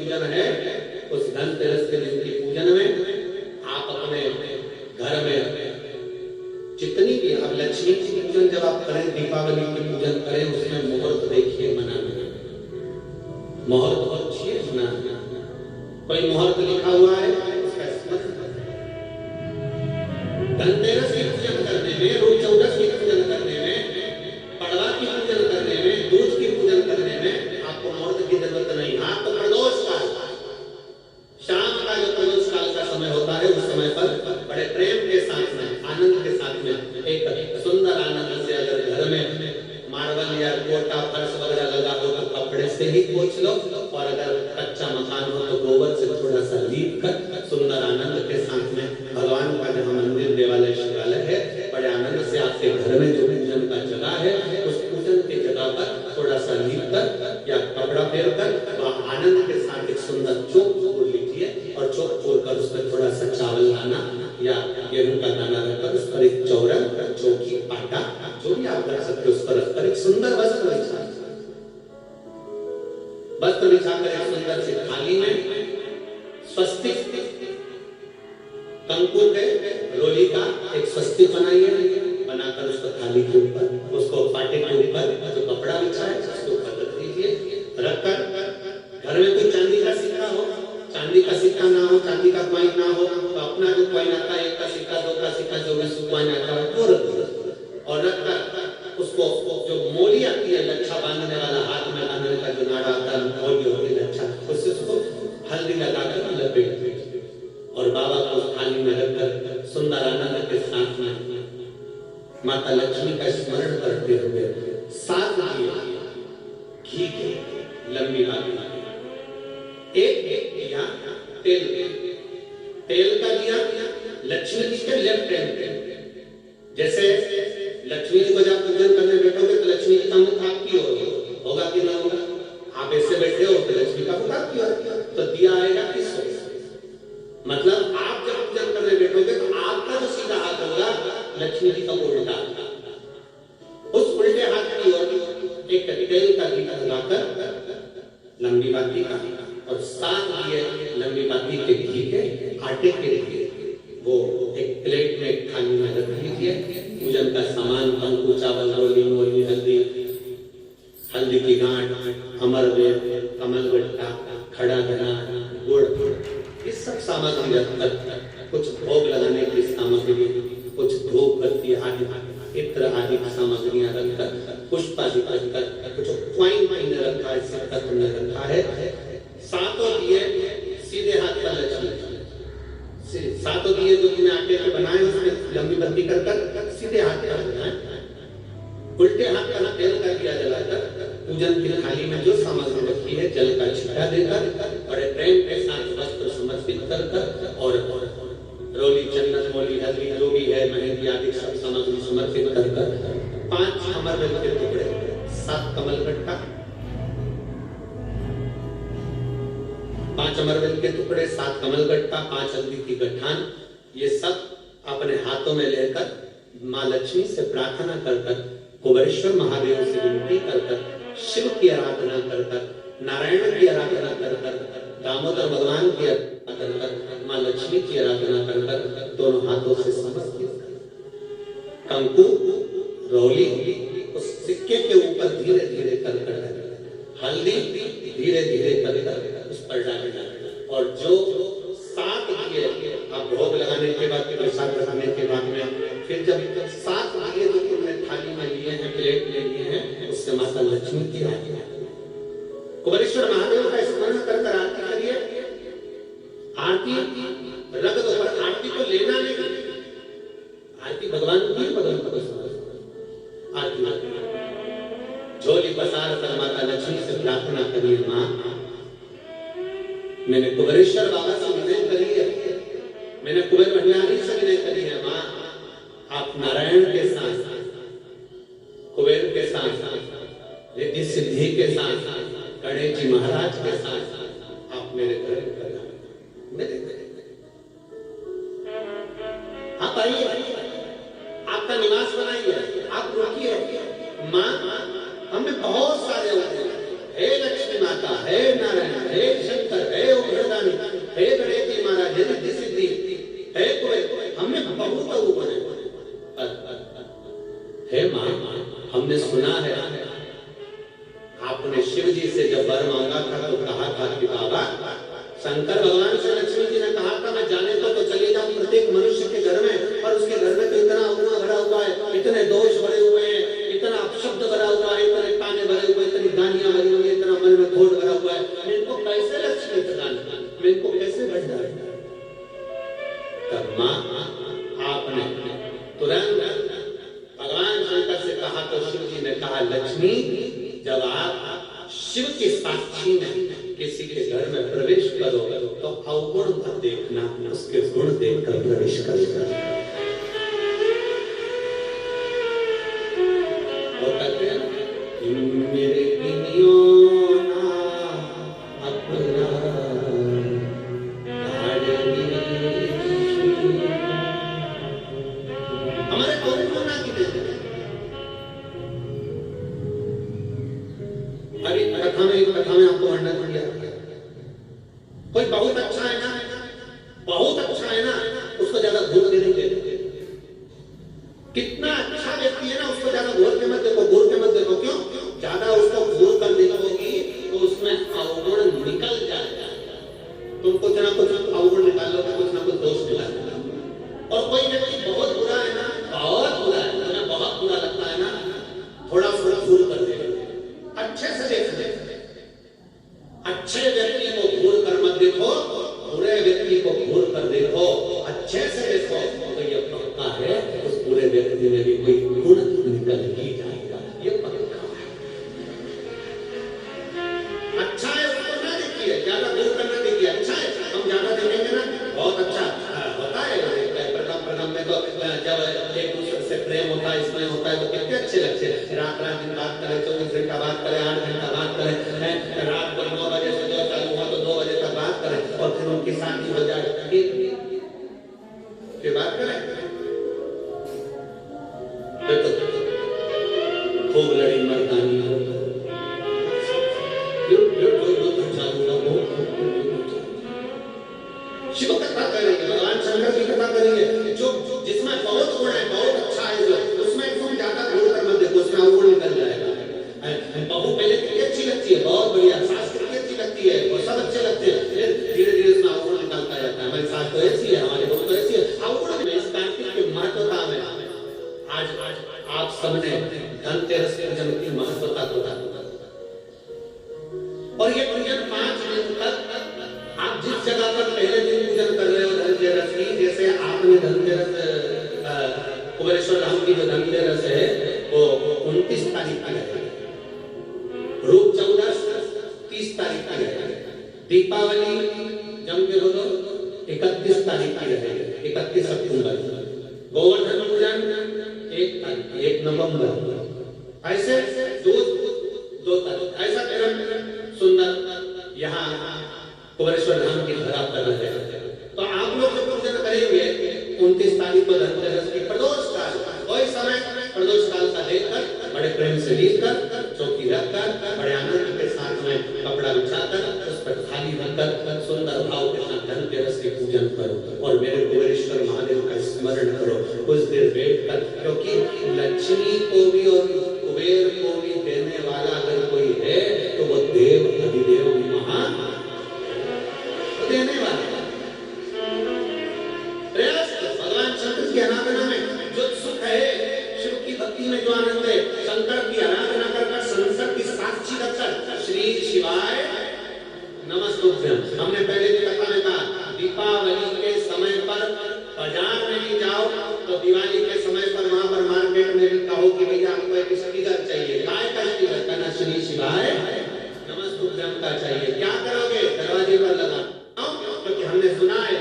पूजन है, उस धनतेरस के दिन की पूजन में आप अपने घर में जितनी भी, अब लक्ष्मी की पूजन जब आप करें, दीपावली की पूजन करें, उसमें मुहूर्त देखिए मनाना, मुहूर्त बहुत अच्छी है मनाना। कोई मुहूर्त लिखा हुआ है उसका स्मरण करें। धनतेरस की पूजन करने में, रूप चौदस की पूजन करने में, पड़वा की पूजन करने में, दूज की पूजन करने में आपको मुहूर्त की जरूरत नहीं। आपको प्रदोष काल, शाम का जो प्रदोष काल का समय होता है, उस समय पर बड़े प्रेम के साथ में, आनंद के साथ में, एक सुंदर आनंद से अगर घर में मार्बल या कोटा फर्श वगैरह लगा हो तो कपड़े से ही पोंछ लो, और अगर कच्चा मकान हो तो गोबर से थोड़ा सा लीप कर सुंदर आनंद के साथ में भगवान का जहाँ मंदिर देवालय शिवालय है, बड़े आनंद से आपके घर में जो पूजन का जगह है, उस पूजन की जगह पर थोड़ा सा लीप कर या कपड़ा फेर कर आनंद के साथ एक सुंदर चौक फोड़ लीजिए, और चौक फोड़ कर उसमें थोड़ा सा चावल दाना या गेहूं का दाना रखकर उस पर एक चौरन, चौकी, आटा, जो भी आप कर सकते हो उस पर रखकर एक सुंदर वस्त्र बिछाकर एक सुंदर सी थाली में स्वस्तिक कंकु के रोली का एक स्वस्तिक बनाइए, बनाकर उसको थाली के ऊपर, उसको पाटे के ऊपर जो कपड़ा बिछा है उसके ऊपर रख दीजिए। रखकर घर में कोई चांदी का सिक्का हो, चांदी का सिक्का ना हो, चांदी का कॉइन ना हो, तो अपना जो कॉइन आता है, 1 का सिक्का, 2 का सिक्का, जो भी कॉइन आता है वो रख दो, और रखकर उसको जो मोली आती है, लच्छा बांधने वाला, हाथ में बांधने का जो नाड़ा आता है, मोली होती है लच्छा, उससे उसको हल्दी लगाकर लपेट दीजिए, और बाबा को उस थाली में रखकर सुंदर आनंद के साथ में माता लक्ष्मी का स्मरण करते हुए 7 दिए घी के लंबी बाती, एक दिया तेल का दिया लक्ष्मी जी के लेफ्ट हैंड पे। जैसे लक्ष्मी जी को जब पूजन करने बैठोगे तो लक्ष्मी जी का मुख आपकी ओर होगा कि ना होगा? आप ऐसे बैठे हो तो लक्ष्मी का मुख आपकी ओर, तो दिया आएगा किस ओर? मतलब आप जब पूजन करने बैठोगे तो आपका जो सीधा हाथ होगा लक्ष्मी जी का उल्टा, उस उल्टे हाथ की ओर एक तेल का दीपक लगाकर लंबी बाती का, और 7 दिए लंबी बाती के घी के आटे के लिए वो एक प्लेट में, एक थाली में रख लीजिए। पूजन का सामान, कंकु, चावल, रोली, मोली, हल्दी की गांठ, अमरवेद, कमल गट्टा, खड़ा धना, गुड़, ये सब सामग्री रखकर, कुछ भोग लगाने की सामग्री, कुछ धूप बत्ती आदि, इत्र आदि सामग्रियां रखकर, पुष्प आदि रखकर, कुछ कॉइन वाइन रखा है, सिक्का तुमने रखा है, 7 दिए सीधे हाथ पर लक्ष्मी, 7 दिए जो तुमने आटे के बनाए उसमें लंबी बत्ती कर सीधे हाथ पर बनाए, उल्टे हाथ पर तेल का दिया जलाकर पूजन की थाली में जो सामग्री रखी है जल का छिटा देकर, बड़े प्रेम के साथ वस्त्र समर्पित कर और रोली, चंदन, मोली, हल्दी जो भी है, मेहंदी आदि सब सामग्री समर्पित कर 5 अमरवेल के टुकड़े, 7 कमल गट्टा, 5 अमरवेल के टुकड़े, 7 कमल गट्टा, 5 हल्दी की गठान, ये सब अपने हाथों में लेकर माँ लक्ष्मी से प्रार्थना कर कुबेरेश्वर महादेव से विनती कर शिव की आराधना कर, नारायण की आराधना कर, दामोदर भगवान की आराधना कर, माँ लक्ष्मी की आराधना कर दोनों हाथों से समर्पित कंकु, रोली उस सिक्के के ऊपर धीरे धीरे कर, हल्दी धीरे धीरे कर उस पर डालना, और जो 7 दिए आप भोग लगाने के बाद, प्रसाद लगाने के बाद में, फिर जब 7 दिए जो तुमने थाली में लिए हैं, प्लेट में लिए हैं, उससे माता लक्ष्मी की आरती, कुबेरेश्वर महादेव का स्मरण कर आरती करिए। आरती रख दो, पर आरती को लेना नहीं, आरती भगवान की, भगवान को आरती झोली पसार कर माता लक्ष्मी से प्रार्थना करिए, माँ मैंने कुबेरेश्वर बाबा से विनय करी है, मैंने कुबेर भंडारी से विनय करी है, माँ आप नारायण के साथ, कुबेर के साथ, रिद्धि सिद्धि के साथ, गणेश जी महाराज के साथ आप मेरे घर मेरे आप आइए, आपका निवास बनाइए, आप रुकिए। माँ हमें बहुत सारे होते हैं, हे लक्ष्मी माता, हे नारायण, हे शंकर, था कि बाबा शंकर भगवान से लक्ष्मी जी ने कहा था मैं जाने तो चले जाऊं प्रत्येक मनुष्य के घर में, और उसके घर में तो इतना अवगुण भरा हुआ है, इतने दोष भरे हुए हैं, इतना अपशब्द भरा हुआ है, इतने ताने भरे हुए, इतनी गालियां भरी हुई, इतना मन में घोट भरा हुआ है, मैं इनको कैसे लक्ष्मी प्रदान करूं, मैं इनको कैसे भंडार करूं? तब मां आपने तुरंत भगवान शंकर से कहा तो शिव जी ने कहा लक्ष्मी जब आप शिव के साक्षी में किसी के घर में प्रवेश करो तो अवगुण मत देखना, उसके गुण देखकर प्रवेश करो। वो कहते हैं मेरे पिनियों ना अपना हमारे कौन होना की देते हैं। अभी कथा में आपको वर्णन किया कोई बहुत अच्छा है ना, बहुत अच्छा है ना, उसको ज्यादा घूर के नहीं देते। कितना अच्छा व्यक्ति है ना उसको ज्यादा घूर के मत देखो, घूर के मत देखो। क्यों? ज्यादा उसको घूर कर देखोगी तो उसमें अवगुण निकल जाएगा। तुम कुछ ना कुछ अवगुण निकाल लोगे, कुछ ना कुछ दोष निकाल लोगे। और कोई व्यक्ति बहुत बुरा है ना, बहुत बुरा है, तुम्हें बहुत बुरा लगता है ना, थोड़ा थोड़ा घूर कर देखो, अच्छे से देखो। अच्छे व्यक्ति को घूर कर मत देखो, बुरे व्यक्ति को घूर कर देखो, अच्छे से देखो तो ये पक्का है उस बुरे व्यक्ति में भी कोई गुण निकल ही जाएगा, ये पक्का है। अच्छा है उसको ना देखिए, ज्यादा घूर कर ना देखिए। अच्छा है हम ज्यादा देखेंगे ना, बहुत अच्छा होता है प्रथम में तो जब एक दूसरे से प्रेम होता है, इसमें होता है तो कितने अच्छे लगते हैं। रात रात दिन बात करें, 24 घंटा बात करें, 8 घंटा बात करें, रात को 9 बजे से जो चालू हुआ तो 2 बजे तक बात करें, और फिर उनकी शादी हो जाए फिर बात करें, फिर तो खूब लड़ी मर्दानी हो, शिव कथा करेंगे, भगवान शंकर की कथा करेंगे, जो जिसमें बहुत गुण है, बहुत अच्छा है, जो उसमें तुम ज्यादा घूर कर मत देखो, उसमें अवगुण निकल जाएगा। बहू पहले कितनी अच्छी लगती है, बहुत बढ़िया, सास कितनी अच्छी लगती है, वो सब अच्छे लगते हैं, फिर धीरे धीरे उसमें अवगुण निकलता जाता है। हमारी सास तो ऐसी है, हमारी बहू तो ऐसी है, अवगुण में इस कार्तिक की महत्वता में आज आप सबने धनतेरस पूजन की महत्वता को जाना, और ये पूजन 5 दिन तक आप जिस जगह पर पहले दिन पूजन कर रहे हो धनतेरस की, जैसे आपने धनतेरस कुबेरेश्वर धाम की जो धनतेरस है वो 29 तारीख की है, रूप 14 30 तारीख की है, दीपावली जम के बोलो 31 तारीख की रहेगी, 31 अक्टूबर, गोवर्धन पूजन 1 तारीख 1 नवंबर, ऐसे 2 तारीख, ऐसा क्रम सुंदर यहाँ कुबेरेश्वर धाम की धरा पर है। तो आप लोग जो पूजन करेंगे 29 तारीख को धनतेरस की प्रदोष काल, वही समय प्रदोष काल का लेकर बड़े प्रेम से लीपकर चौकी रखकर बड़े आनंद के साथ में कपड़ा बिछाकर उस पर थाली रखकर सुंदर भाव के साथ धनतेरस की पूजन करो और मेरे कुबेरेश्वर महादेव का स्मरण करो कुछ देर बैठकर, क्योंकि लक्ष्मी को भी और कुबेर को भी देने वाला अगर कोई है तो वो देव अधिदेव महान देने वाला। प्रयास भगवान शंकर की आराधना में जो सुख है, शिव की भक्ति में जो आनंद है, शंकर की आराधना कर संसार की साक्षी रखकर श्री शिवाय नमस्तुभ्यम। हमने पहले भी कथा में कहा दीपावली के समय पर बाजार में भी जाओ तो दिवाली के समय पर वहां पर मार्केट में भी कहो कि भैया हमको एक स्पीकर चाहिए, काय का स्पीकर, कहना श्री शिवाय नमस्तुभ्यम का चाहिए। क्या करोगे? दरवाजे पर लगा, क्योंकि हमने सुना है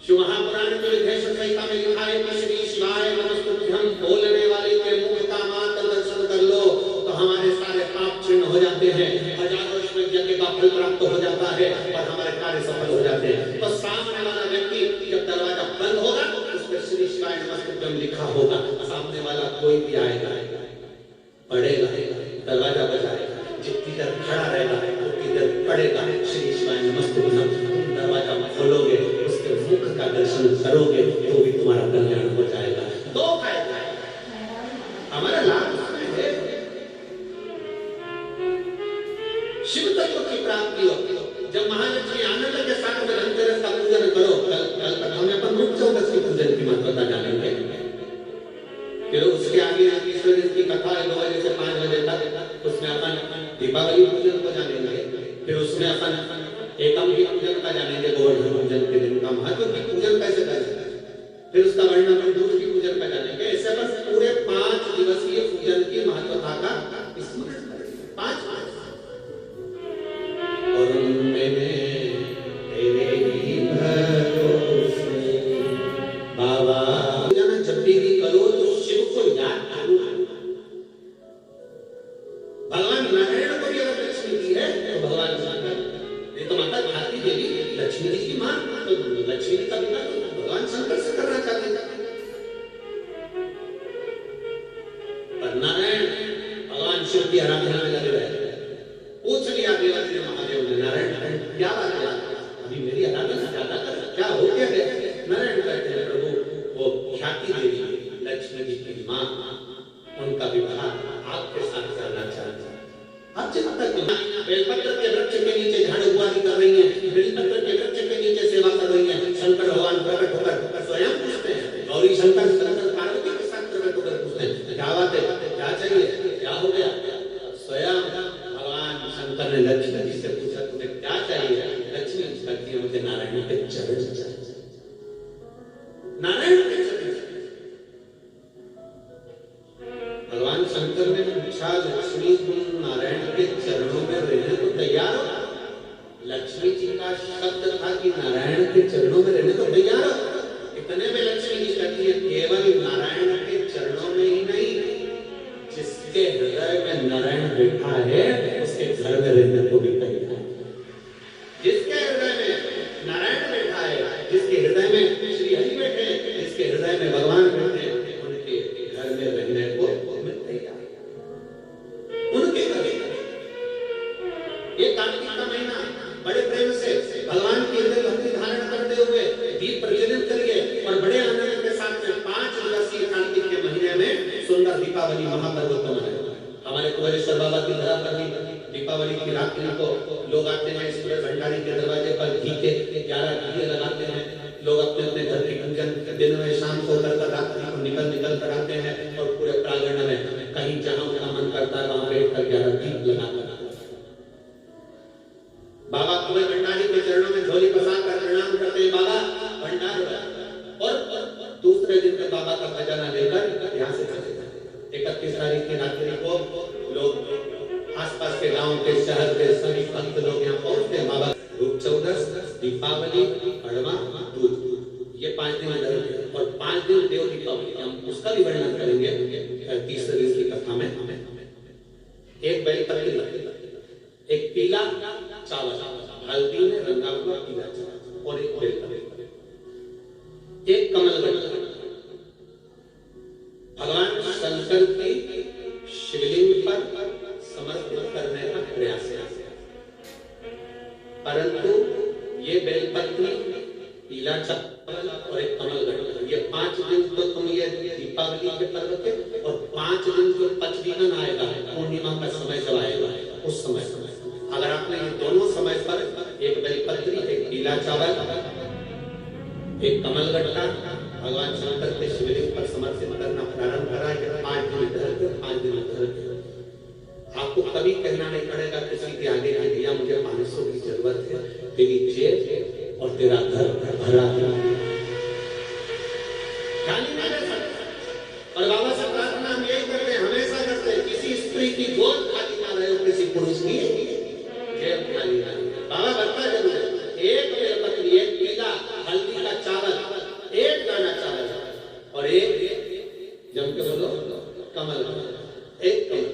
शिव महापुराण में विधेश संहिता में लिखा है कि श्री शिवाय नमस्तुभ्यम बोलने वाले के मुख का मात्र दर्शन कर लो तो हमारे सारे पाप क्षीण हो जाते हैं, हजारों यज्ञ का फल प्राप्त हो जाता है और हमारे कार्य सफल हो जाते हैं। तो सामने वाला व्यक्ति जब दरवाजा बंद होगा उस पर श्री शिवाय नमस्तुभ्यम लिखा होगा, सामने वाला कोई भी आएगा पढ़ेगा, दरवाजा बजाएगा, जितनी देर खड़ा रहेगा उतनी देर पढ़ेगा श्री शिवाय नमस्तुभ्यम। तुम दरवाजा खोलोगे, उसके मुख का दर्शन करोगे तो भी तुम्हारा कल्याण हो जाएगा। 2 फायदा है हमारा लाभ है, शिव तत्व की प्राप्ति रखा है 2 बजे से 5 बजे तक, उसमें अपन दीपावली पूजन को जानेंगे, फिर उसमें अपन एकम की पूजन का जानेंगे, गोवर्धन पूजन के दिन का महत्व की पूजन कैसे करें, फिर उसका वर्णन अपन दूध की पूजन का जानेंगे। ऐसे बस पूरे 5 दिवसीय पूजन की महत्वता का स्मरण करेंगे। 5 और उनमें तेरे ही भरोसे बाबा पूजन जब भी करो तो शिव को याद करो। भगवान नारायण को भी अगर लक्ष्मी दी है तो भगवान शंकर, ये तो माता भारती देवी लक्ष्मी जी की मां, तो लक्ष्मी जी का पिता तो भगवान शंकर से करना चाहते थे। पर नारायण भगवान शिव की आराधना में लगे रहे। पूछ लिया देवादिदेव महादेव ने, नारायण क्या बात है, अभी मेरी आराधना ज्यादा कर, क्या हो गया है? नारायण कहते हैं, प्रभु वो ख्याति देवी लक्ष्मी जी की मां, उनका विवाह आपके साथ करना चाहते हैं। आप चिंता क्यों? बेलपत्र के वृक्ष के नीचे झाड़ू बुआरी कर रही हैं, बेलपत्र के वृक्ष के नीचे सेवा कर रही हैं। शंकर भगवान प्रकट होकर स्वयं पूछते हैं, गौरी शंकर पार्वती के साथ प्रकट होकर पूछते हैं, क्या बात है, क्या चाहिए, क्या हो गया? स्वयं भगवान शंकर ने लक्ष्मी जी से पूछा, तुम्हें क्या चाहिए? लक्ष्मी कहती है, मुझे नारायण के चरण चाहिए। नारायण के चरण। भगवान शंकर ने पूछा, लक्ष्मी तुम नारायण के चरणों में रहने को तैयार हो? लक्ष्मी जी का शब्द था कि नारायण के चरणों में रहने को तैयार हो। इतने में लक्ष्मी जी कहती है, केवल नारायण के चरणों में ही नहीं, जिसके हृदय में नारायण बैठा है उसके घर में रहने को भी तैयार है। जिसके हृदय में नारायण बैठा है, जिसके हृदय में श्री हरि बैठे, जिसके हृदय में भगवान बैठे, उनके घर में रहने को तैयार है। उनके घर ये कार्तिक का महीना बड़े प्रेम से भगवान की हृदय भक्ति धारण करते हुए दीप प्रज्वलित करिए और बड़े आनंद के साथ में 5 दिवसीय कार्तिक के महीने में सुंदर दीपावली महापर्व को मनाएं। हमारे कुबेरेश्वर बाबा की धरा पर भी दीपावली की रात्रि को लोग आते हैं, सूरज भंडारी के दरवाजे पर घी के 11 दिए लगाते हैं। लोग अपने अपने घर की पूजन दिन में शाम को कर रात्रि को निकल कर आते हैं और पूरे प्रांगण में कहीं जहां उनका मन करता है वहां बैठ कर 11 दीप लगाकर बाबा कुबेर भंडारी के चरणों में झोली पसार कर प्रणाम करते हैं, बाबा भंडार और दूसरे दिन के बाबा का खजाना लेकर यहाँ से चले जाते हैं। 31 तारीख की रात्रि को लोग आसपास के गांव के शहर के सभी भक्त लोग यहाँ पहुंचते हैं। बाबा रूप चौदस, दीपावली, अड़वा, दूध, ये 5 दिन इधर और 5 दिन देव दीपावली, हम उसका भी वर्णन करेंगे तीसरे दिन की कथा में। एक बेलपत्र, एक पीला चावल, हल्दी में रंगा हुआ पीला चावल और एक बेलपत्र, एक कमलगट्टा। भगवान शंकर की शिवलिंग पर समर्पित करने का प्रयास है। परंतु ये बेलपत्री, पीला चावल और एक कमलगट्टा, ये 5 दिन तो तुम ये दीपावली के पर्व के और 5 दिन जो पचदीवन आएगा, पूर्णिमा का समय जब आएगा, उस समय अगर आपने ये दोनों समय पर एक बेलपत्री, एक पीला चावल, एक कमलगट्टा भगवान शंकर के शिवलिंग पर समर्पित करना प्रारंभ करा, 5 दिन धर के 5 दिन धर के आपको कभी कहना नहीं पड़ेगा किसी के आगे कि भैया मुझे 500 की जरूरत है, तेरी जेब और तेरा घर भरा है, और बाबा से प्रार्थना हम यही करते हैं, हमेशा करते हैं, किसी स्त्री की गोद खाली ना रहे, किसी पुरुष की जेब खाली ना रहे। बाबा भरता जरूर है, एक बेलपत्री, एक पीला हल्दी का चावल, एक दाना चावल और एक जम के बोलो कमल, एक कमल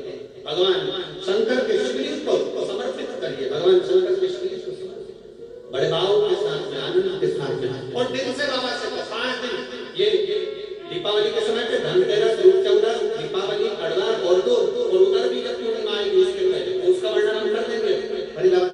भगवान शंकर के शिवलिंग को समर्पित करिए। भगवान शंकर के शिवलिंग को समर्पित बड़े भाव के साथ में, आनंद के साथ में, और दिन से बाबा से 5 दिन ये दीपावली के समय पे धनतेरस